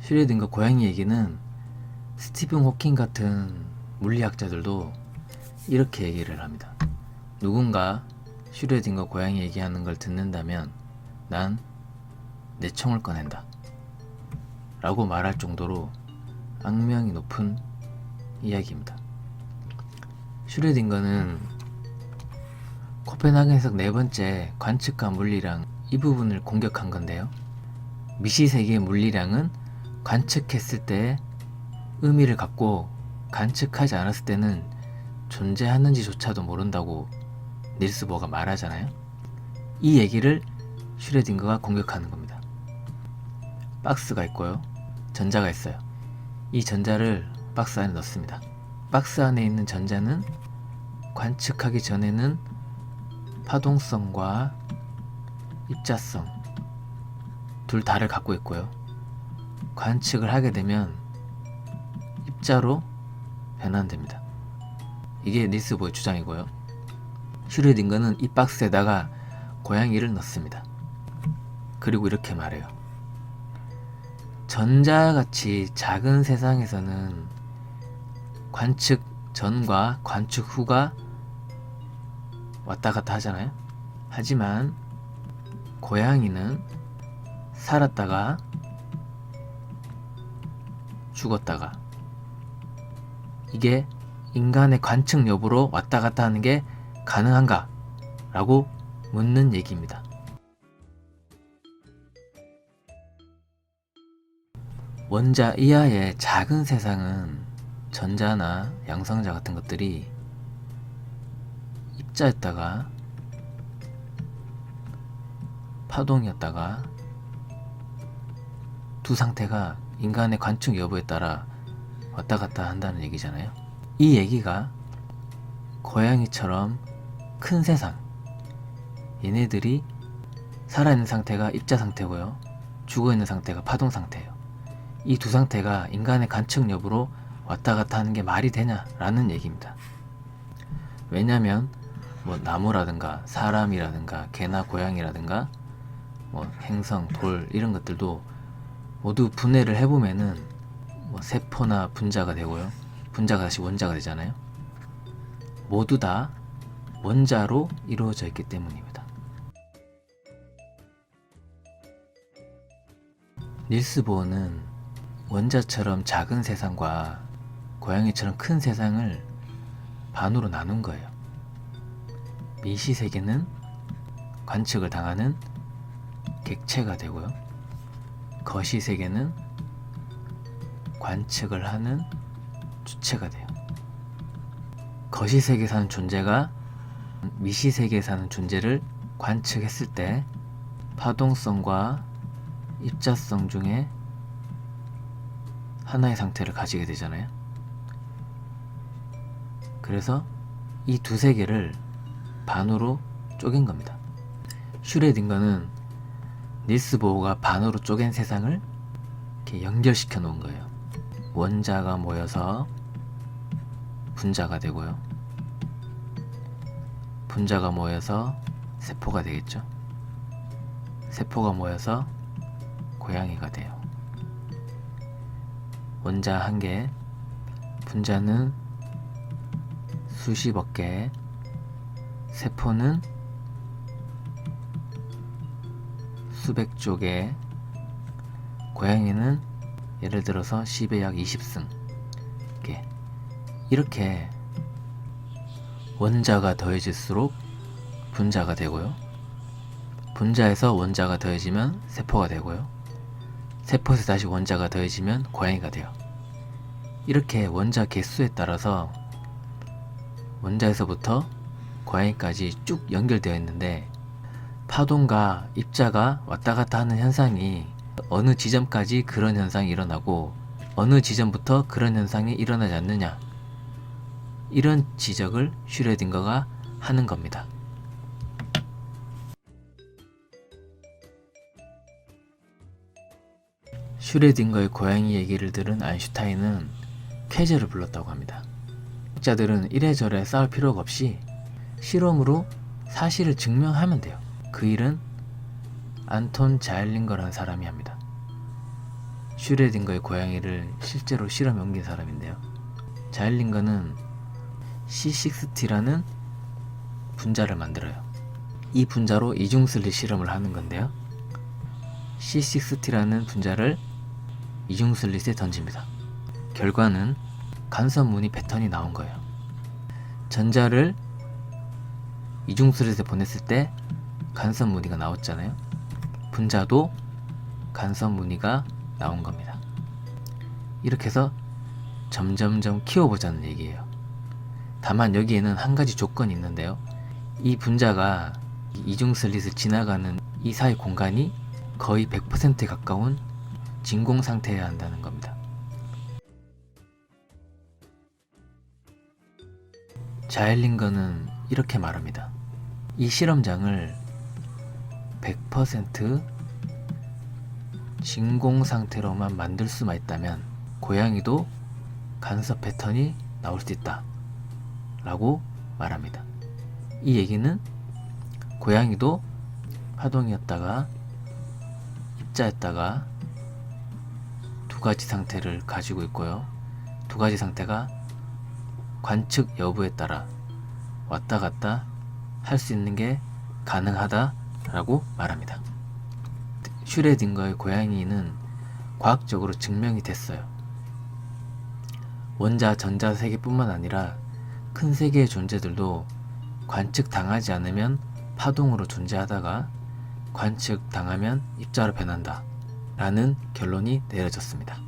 슈레딩거 고양이 얘기는 스티븐 호킹 같은 물리학자들도 이렇게 얘기를 합니다. 누군가 슈레딩거 고양이 얘기하는 걸 듣는다면 난 내 총을 꺼낸다 라고 말할 정도로 악명이 높은 이야기입니다. 슈레딩거는 코펜하겐 해석 네 번째 관측과 물리량 이 부분을 공격한 건데요. 미시세계의 물리량은 관측했을 때 의미를 갖고 관측하지 않았을 때는 존재하는지조차도 모른다고 닐스 보어가 말하잖아요. 이 얘기를 슈레딩거가 공격하는 겁니다. 박스가 있고요. 전자가 있어요. 이 전자를 박스 안에 넣습니다. 박스 안에 있는 전자는 관측하기 전에는 파동성과 입자성 둘 다를 갖고 있고요. 관측을 하게 되면 입자로 변환됩니다. 이게 닐스 보어의 주장이고요. 슈레딩거는 이 박스에다가 고양이를 넣습니다. 그리고 이렇게 말해요. 전자같이 작은 세상에서는 관측 전과 관측 후가 왔다 갔다 하잖아요. 하지만 고양이는 살았다가 죽었다가, 이게 인간의 관측 여부로 왔다 갔다 하는 게 가능한가? 라고 묻는 얘기입니다. 원자 이하의 작은 세상은 전자나 양성자 같은 것들이 입자였다가 파동이었다가 두 상태가 인간의 관측 여부에 따라 왔다 갔다 한다는 얘기잖아요. 이 얘기가 고양이처럼 큰 세상, 얘네들이 살아있는 상태가 입자 상태고요, 죽어있는 상태가 파동 상태예요. 이 두 상태가 인간의 관측 여부로 왔다 갔다 하는 게 말이 되냐라는 얘기입니다. 왜냐면 나무라든가 사람이라든가 개나 고양이라든가 행성, 돌 이런 것들도 모두 분해를 해보면은 세포나 분자가 되고요, 분자가 다시 원자가 되잖아요. 모두 다 원자로 이루어져 있기 때문입니다. 닐스 보어는 원자처럼 작은 세상과 고양이처럼 큰 세상을 반으로 나눈 거예요. 미시세계는 관측을 당하는 객체가 되고요, 거시세계는 관측을 하는 주체가 돼요. 거시세계에 사는 존재가 미시세계에 사는 존재를 관측했을 때 파동성과 입자성 중에 하나의 상태를 가지게 되잖아요. 그래서 이 두 세계를 반으로 쪼갠 겁니다. 슈레딩거는 닐스 보어가 반으로 쪼갠 세상을 이렇게 연결시켜 놓은 거예요. 원자가 모여서 분자가 되고요, 분자가 모여서 세포가 되겠죠. 세포가 모여서 고양이가 돼요. 원자 한 개, 분자는 수십억 개, 세포는 수백조 개, 고양이는 예를 들어서 10의 약 20승 개. 이렇게 원자가 더해질수록 분자가 되고요, 분자에서 원자가 더해지면 세포가 되고요, 세포에서 다시 원자가 더해지면 고양이가 돼요. 이렇게 원자 개수에 따라서 원자에서부터 고양이까지 쭉 연결되어 있는데, 파동과 입자가 왔다 갔다 하는 현상이 어느 지점까지 그런 현상이 일어나고 어느 지점부터 그런 현상이 일어나지 않느냐, 이런 지적을 슈레딩거가 하는 겁니다. 슈레딩거의 고양이 얘기를 들은 아인슈타인은 쾌재를 불렀다고 합니다. 학자들은 이래저래 싸울 필요가 없이 실험으로 사실을 증명하면 돼요. 그 일은 안톤 자일링거라는 사람이 합니다. 슈레딩거의 고양이를 실제로 실험에 옮긴 사람인데요. 자일링거는 C60라는 분자를 만들어요. 이 분자로 이중슬릿 실험을 하는 건데요. C60라는 분자를 이중슬릿에 던집니다. 결과는 간섭 무늬 패턴이 나온 거예요. 전자를 이중슬릿에 보냈을 때 간섭 무늬가 나왔잖아요. 분자도 간섭 무늬가 나온 겁니다. 이렇게 해서 점점점 키워보자는 얘기예요. 다만 여기에는 한 가지 조건이 있는데요. 이 분자가 이중슬릿을 지나가는 이 사이 공간이 거의 100%에 가까운 진공 상태여야 한다는 겁니다. 자일링거는 이렇게 말합니다. 이 실험장을 100% 진공 상태로만 만들 수만 있다면 고양이도 간섭 패턴이 나올 수 있다 라고 말합니다. 이 얘기는 고양이도 파동이었다가 입자였다가 두 가지 상태를 가지고 있고요. 두 가지 상태가 관측 여부에 따라 왔다 갔다 할 수 있는 게 가능하다 라고 말합니다. 슈레딩거의 고양이는 과학적으로 증명이 됐어요. 원자, 전자 세계뿐만 아니라 큰 세계의 존재들도 관측 당하지 않으면 파동으로 존재하다가 관측 당하면 입자로 변한다 라는 결론이 내려졌습니다.